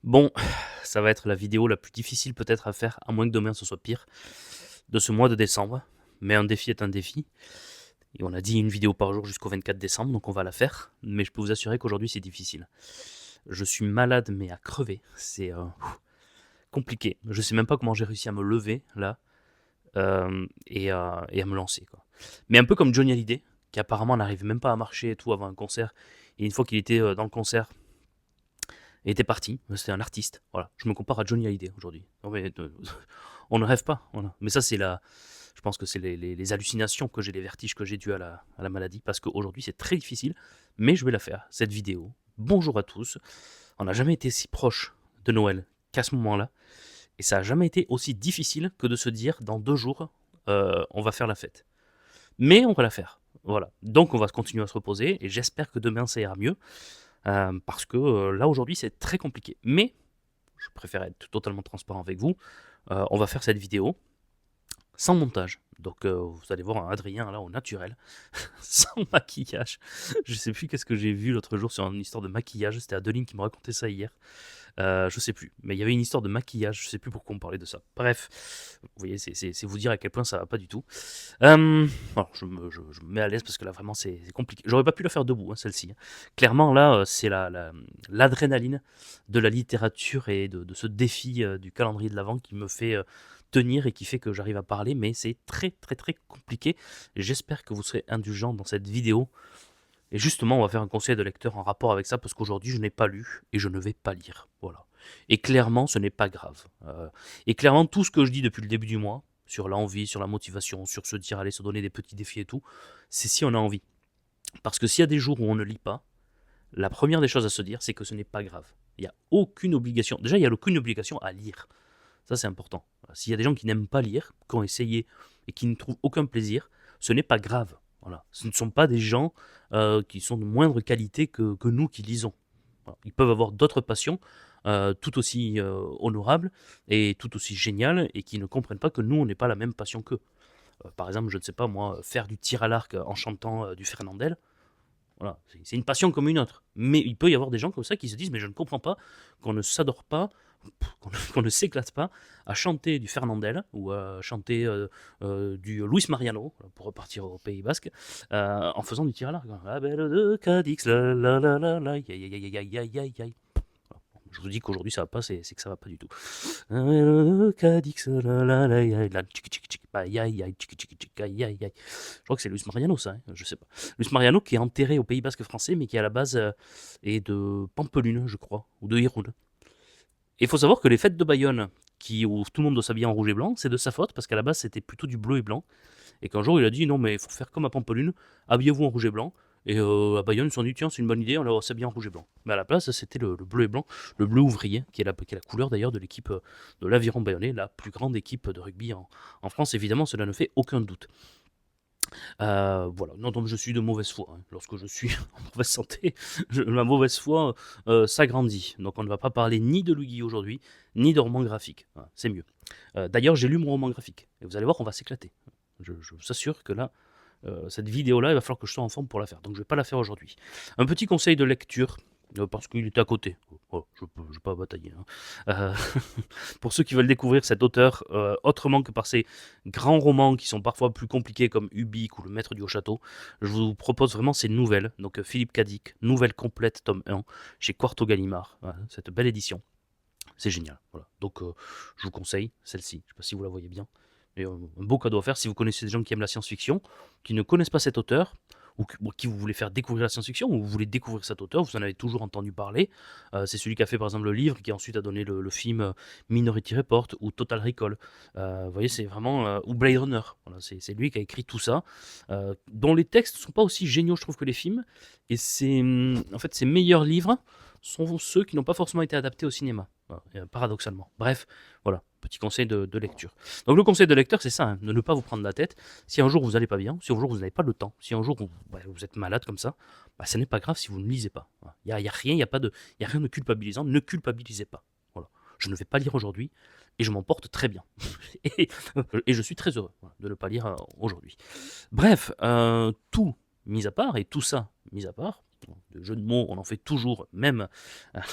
Bon, ça va être la vidéo la plus difficile peut-être à faire, à moins que demain ce soit pire, de ce mois de décembre. Mais un défi est un défi. Et on a dit une vidéo par jour jusqu'au 24 décembre, donc on va la faire. Mais je peux vous assurer qu'aujourd'hui c'est difficile. Je suis malade, mais à crever. C'est compliqué. Je sais même pas comment j'ai réussi à me lever là et à me lancer, quoi. Mais un peu comme Johnny Hallyday, qui apparemment n'arrive même pas à marcher et tout avant un concert. Et une fois qu'il était dans le concert, il était parti. C'était un artiste. Voilà. Je me compare à Johnny Hallyday aujourd'hui. Non, mais, on ne rêve pas. Voilà. Mais ça, c'est la. Je pense que c'est les hallucinations que j'ai, les vertiges que j'ai dus à la maladie. Parce qu'aujourd'hui, c'est très difficile. Mais je vais la faire, cette vidéo. Bonjour à tous. On n'a jamais été si proche de Noël qu'à ce moment-là. Et ça n'a jamais été aussi difficile que de se dire dans 2 jours, on va faire la fête. Mais on va la faire. Voilà. Donc on va continuer à se reposer. Et j'espère que demain, ça ira mieux. Parce que là, aujourd'hui, c'est très compliqué. Mais je préfère être totalement transparent avec vous. On va faire cette vidéo sans montage. Donc vous allez voir un Adrien là au naturel, sans maquillage. Je sais plus qu'est-ce que j'ai vu l'autre jour sur une histoire de maquillage. C'était Adeline qui me racontait ça hier. Je sais plus. Mais il y avait une histoire de maquillage. Je sais plus pourquoi on parlait de ça. Bref, vous voyez, c'est vous dire à quel point ça va pas du tout. Alors, je me mets à l'aise parce que là vraiment c'est compliqué. J'aurais pas pu la faire debout, hein, celle-ci, hein. Clairement là, c'est l'adrénaline de la littérature et de ce défi du calendrier de l'Avent qui me fait tenir et qui fait que j'arrive à parler, mais c'est très très très compliqué. J'espère que vous serez indulgents dans cette vidéo. Et justement, on va faire un conseil de lecteur en rapport avec ça parce qu'aujourd'hui je n'ai pas lu et je ne vais pas lire. Voilà. Et clairement, ce n'est pas grave. Et clairement, tout ce que je dis depuis le début du mois, sur l'envie, sur la motivation, sur se dire, allez, se donner des petits défis et tout, c'est si on a envie. Parce que s'il y a des jours où on ne lit pas, la première des choses à se dire, c'est que ce n'est pas grave. Il n'y a aucune obligation. Déjà, il n'y a aucune obligation à lire. Ça, c'est important. S'il y a des gens qui n'aiment pas lire, qui ont essayé et qui ne trouvent aucun plaisir, ce n'est pas grave. Voilà. Ce ne sont pas des gens qui sont de moindre qualité que nous qui lisons. Voilà. Ils peuvent avoir d'autres passions tout aussi honorables et tout aussi géniales et qui ne comprennent pas que nous, on n'est pas la même passion qu'eux. Par exemple, je ne sais pas moi, faire du tir à l'arc en chantant du Fernandel, voilà, c'est une passion comme une autre. Mais il peut y avoir des gens comme ça qui se disent mais je ne comprends pas qu'on ne s'adore pas, qu'on ne s'éclate pas à chanter du Fernandel ou à chanter du Luis Mariano, pour repartir au Pays Basque, en faisant du tir à l'arc. La belle de Cadix, la la la la la, aïe aïe aïe aïe aïe aïe aïe. Je vous dis qu'aujourd'hui ça va pas, c'est que ça va pas du tout. Cadix, la la la, la tchic tchic tchic, aïe aïe aïe, tchic tchic tchic, aïe aïe aïe. Je crois que c'est Luis Mariano ça, hein, je sais pas. Luis Mariano qui est enterré au Pays Basque français, mais qui à la base est de Pampelune, je crois, ou de Irun. Et il faut savoir que les fêtes de Bayonne, où tout le monde doit s'habiller en rouge et blanc, c'est de sa faute, parce qu'à la base c'était plutôt du bleu et blanc. Et qu'un jour il a dit non mais il faut faire comme à Pampelune, habillez-vous en rouge et blanc. Et à Bayonne ils se sont dit tiens c'est une bonne idée, on va s'habiller en rouge et blanc. Mais à la place c'était le bleu et blanc, le bleu ouvrier, qui est la couleur d'ailleurs de l'équipe de l'Aviron Bayonnais, la plus grande équipe de rugby en France, évidemment cela ne fait aucun doute. Voilà, non, donc je suis de mauvaise foi, hein. Lorsque je suis en mauvaise santé, ma mauvaise foi s'agrandit. Donc on ne va pas parler ni de Louis aujourd'hui, ni de roman graphique. Voilà, c'est mieux. D'ailleurs, j'ai lu mon roman graphique. Et vous allez voir, on va s'éclater. Je vous assure que là, cette vidéo-là, il va falloir que je sois en forme pour la faire. Donc je ne vais pas la faire aujourd'hui. Un petit conseil de lecture, parce qu'il était à côté. Oh, je ne vais pas batailler, hein. Euh, pour ceux qui veulent découvrir cet auteur autrement que par ses grands romans qui sont parfois plus compliqués comme Ubik ou Le Maître du Haut Château, je vous propose vraiment ces nouvelles. Donc Philippe Cadic, nouvelle complète tome 1 chez Quarto Gallimard. Voilà, cette belle édition. C'est génial. Voilà. Donc je vous conseille celle-ci. Je ne sais pas si vous la voyez bien. Mais, un beau cadeau à faire si vous connaissez des gens qui aiment la science-fiction, qui ne connaissent pas cet auteur, ou qui vous voulez faire découvrir la science-fiction, ou vous voulez découvrir cet auteur, vous en avez toujours entendu parler. C'est celui qui a fait par exemple le livre, qui ensuite a donné le film Minority Report ou Total Recall. Vous voyez, c'est vraiment. Ou Blade Runner. Voilà, c'est lui qui a écrit tout ça, dont les textes ne sont pas aussi géniaux, je trouve, que les films. Et en fait, ses meilleurs livres sont ceux qui n'ont pas forcément été adaptés au cinéma. Voilà, paradoxalement. Bref, voilà, petit conseil de lecture. Donc le conseil de lecteur, c'est ça, hein, de ne pas vous prendre la tête. Si un jour vous n'allez pas bien, si un jour vous n'avez pas le temps, si un jour vous êtes malade comme ça, ce n'est pas grave si vous ne lisez pas. Il voilà. Y a rien, il y a rien de culpabilisant. Ne culpabilisez pas. Voilà. Je ne vais pas lire aujourd'hui et je m'en porte très bien. et, et je suis très heureux voilà, de ne pas lire aujourd'hui. Bref, tout mis à part et tout ça mis à part, de jeu de mots, on en fait toujours, même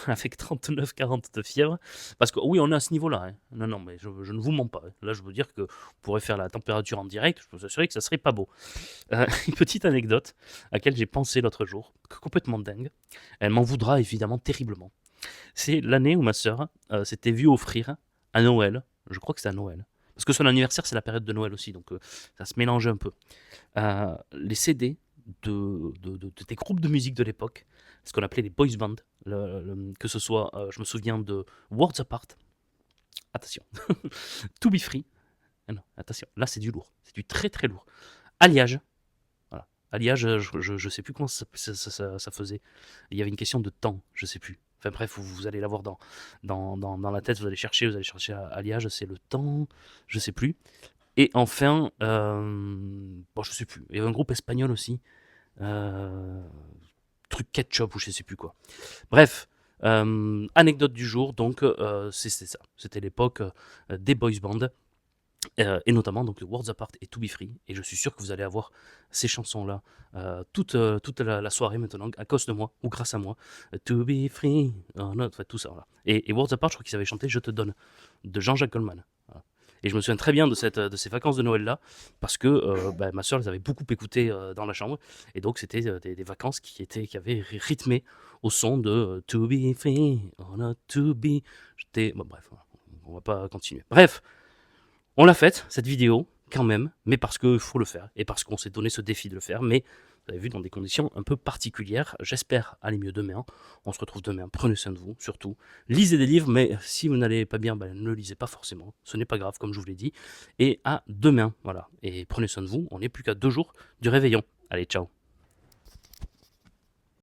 avec 39-40 de fièvre. Parce que oui, on est à ce niveau-là. Hein. Non, non, mais je ne vous mens pas. Hein. Là, je veux dire que vous pourrez faire la température en direct. Je peux vous assurer que ça serait pas beau. Une petite anecdote à laquelle j'ai pensé l'autre jour, complètement dingue. Elle m'en voudra évidemment terriblement. C'est l'année où ma sœur s'était vue offrir à Noël. Je crois que c'est à Noël. Parce que son anniversaire, c'est la période de Noël aussi. Donc ça se mélange un peu. Les CD des groupes de musique de l'époque, ce qu'on appelait les boys bands, que ce soit, je me souviens de Worlds Apart, attention, To Be Free, ah non, attention, là c'est du lourd, c'est du très très lourd, Alliage, voilà. Alliage, je sais plus comment ça faisait, il y avait une question de temps, je sais plus. Enfin bref, vous allez l'avoir dans la tête, vous allez chercher Alliage, c'est le temps, je sais plus. Et enfin, bon, je sais plus, il y avait un groupe espagnol aussi, euh, truc ketchup ou je sais plus quoi. Bref, anecdote du jour, donc c'est ça. C'était l'époque des boys bands. Et notamment donc Worlds Apart et To Be Free, et je suis sûr que vous allez avoir ces chansons-là toute la soirée maintenant, à cause de moi, ou grâce à moi. To Be Free, oh no, enfin, tout ça. Voilà. Et Worlds Apart, je crois qu'ils avaient chanté Je te donne, de Jean-Jacques Goldman. Voilà. Et je me souviens très bien de ces vacances de Noël-là, parce que ma soeur les avait beaucoup écoutées dans la chambre, et donc c'était des vacances qui avaient rythmé au son de To Be Free, oh not to be. Bon, bref, on va pas continuer. Bref, on l'a faite, cette vidéo, quand même, mais parce qu'il faut le faire, et parce qu'on s'est donné ce défi de le faire, mais vous avez vu, dans des conditions un peu particulières. J'espère aller mieux demain. On se retrouve demain. Prenez soin de vous, surtout. Lisez des livres, mais si vous n'allez pas bien, ne le lisez pas forcément. Ce n'est pas grave, comme je vous l'ai dit. Et à demain, voilà. Et prenez soin de vous. On n'est plus qu'à 2 jours du réveillon. Allez, ciao.